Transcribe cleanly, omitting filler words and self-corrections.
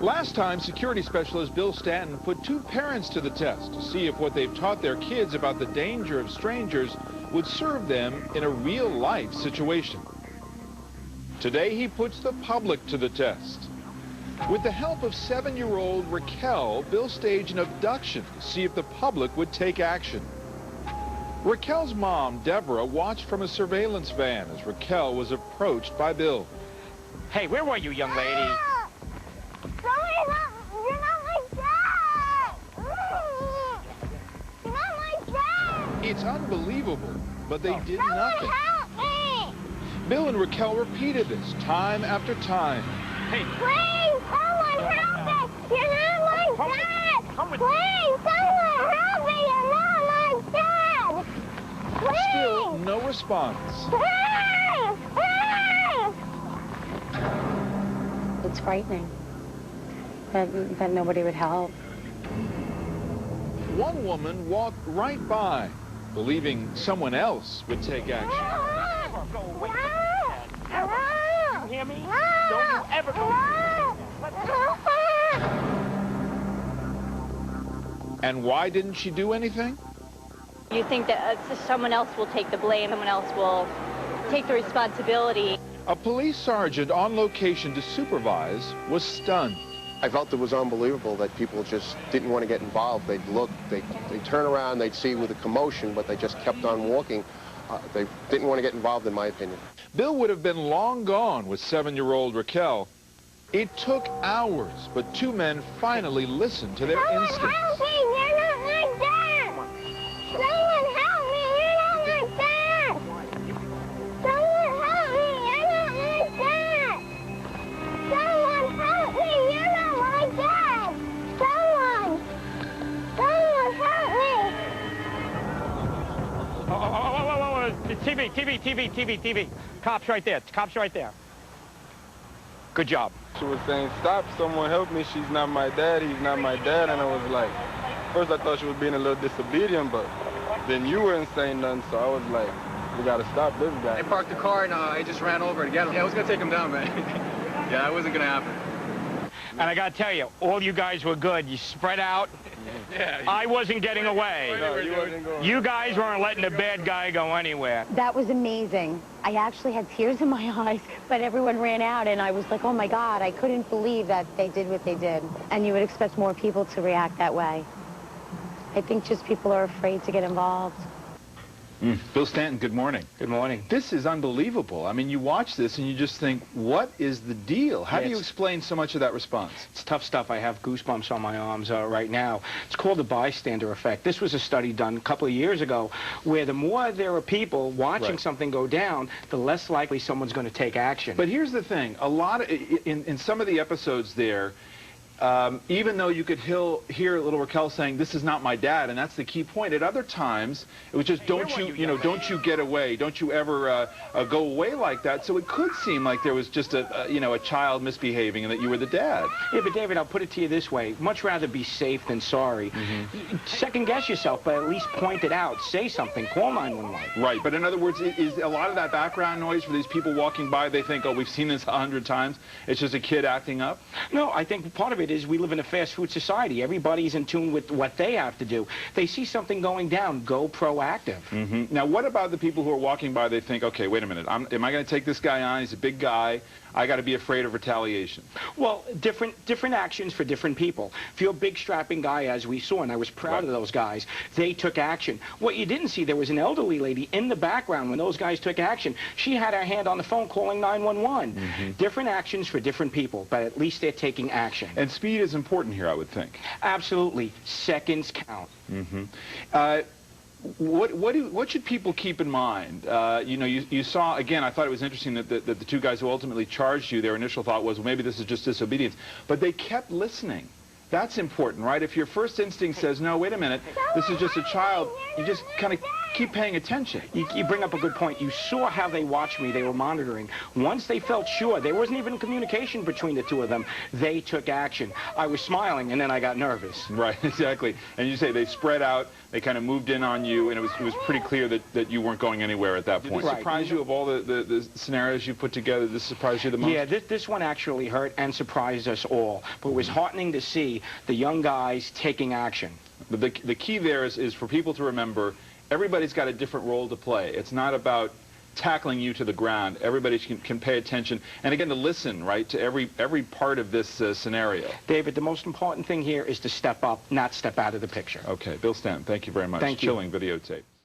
Last time, security specialist Bill Stanton put two parents to the test to see if what they've taught their kids about the danger of strangers would serve them in a real-life situation. Today, he puts the public to the test. With the help of 7-year-old Raquel, Bill staged an abduction to see if the public would take action. Raquel's mom, Deborah, watched from a surveillance van as Raquel was approached by Bill. Hey, where were you, young lady? You're not my dad! You're not my dad! It's unbelievable, but they did nothing. Help me! Bill and Raquel repeated this time after time. Hey, Please, someone help me! You're not my dad! come with Please, someone help me! You're not my dad! Please! Still no response. Please! Please! It's frightening that nobody would help. One woman walked right by, believing someone else would take action. Go away. No! You hear me? No! Don't you ever go. And why didn't she do anything? You think that someone else will take the blame, someone else will take the responsibility. A police sergeant on location to supervise was stunned. I felt it was unbelievable that people just didn't want to get involved. They'd look, they'd turn around, they'd see with a commotion, but they just kept on walking. They didn't want to get involved, in my opinion. Bill would have been long gone with 7-year-old Raquel. It took hours, but two men finally listened to their Someone instincts. help me! You're not my dad! Someone help me! You're not my dad! Someone help me! You're not my dad! Someone help me! You're not my dad! Someone! Someone help me! TV. Cops right there. Cops right there. Good job. She was saying, stop, someone help me, she's not my dad, he's not my dad, and I was like, first I thought she was being a little disobedient, but then you weren't saying nothing, so I was like, we gotta stop this guy. I parked the car and I just ran over to get him. Yeah, I was gonna take him down, man. Yeah, that wasn't gonna happen. And I gotta tell you, all you guys were good. You spread out. Yeah. I wasn't getting away. No, you wasn't going. You guys weren't letting the bad guy go anywhere. That was amazing. I actually had tears in my eyes, but everyone ran out, and I was like, oh my God, I couldn't believe that they did what they did. And you would expect more people to react that way. I think just people are afraid to get involved. Bill Stanton, good morning. Good morning. This is unbelievable. I mean, you watch this and you just think, what is the deal? How do you explain so much of that response? It's tough stuff. I have goosebumps on my arms right now. It's called the bystander effect. This was a study done a couple of years ago where the more there are people watching something go down, the less likely someone's going to take action. But here's the thing. A lot of, in some of the episodes there, even though you could hear little Raquel saying, this is not my dad, and that's the key point, at other times, it was just, don't you get away, don't you ever go away like that. So it could seem like there was just a child misbehaving and that you were the dad. Yeah, but David, I'll put it to you this way. Much rather be safe than sorry. Second guess yourself, but at least point it out. Say something. Call 911. Right, but in other words, is a lot of that background noise for these people walking by, they think, oh, we've seen this 100 times, it's just a kid acting up? No, I think part of it is we live in a fast food society. Everybody's in tune with what they have to do. They see something going down, go proactive. Now, what about the people who are walking by, they think, okay, wait a minute, am I going to take this guy on? He's a big guy. I got to be afraid of retaliation. Well, different actions for different people. If you're a big strapping guy, as we saw, and I was proud of those guys, they took action. What you didn't see, there was an elderly lady in the background when those guys took action. She had her hand on the phone calling 911. Different actions for different people, but at least they're taking action. And speed is important here, I would think. Absolutely. Seconds count. What should people keep in mind? You saw, again, I thought it was interesting that the two guys who ultimately charged you, their initial thought was, well, maybe this is just disobedience. But they kept listening. That's important, right? If your first instinct says, no, wait a minute, this is just a child, you just kind of keep paying attention. You bring up a good point. You saw how they watched me. They were monitoring. Once they felt sure, there wasn't even communication between the two of them, they took action. I was smiling, and then I got nervous. Right, exactly. And you say they spread out, they kind of moved in on you, and it was pretty clear that you weren't going anywhere at that point. Did this surprise you of all the scenarios you put together? Did this surprise you the most? Yeah, this one actually hurt and surprised us all. But it was heartening to see the young guys taking action. The key there is for people to remember, everybody's got a different role to play. It's not about tackling you to the ground. Everybody can pay attention, and again, to listen, right, to every part of this scenario. David, the most important thing here is to step up, not step out of the picture. Okay, Bill Stanton, thank you very much. Thank you. Chilling videotape.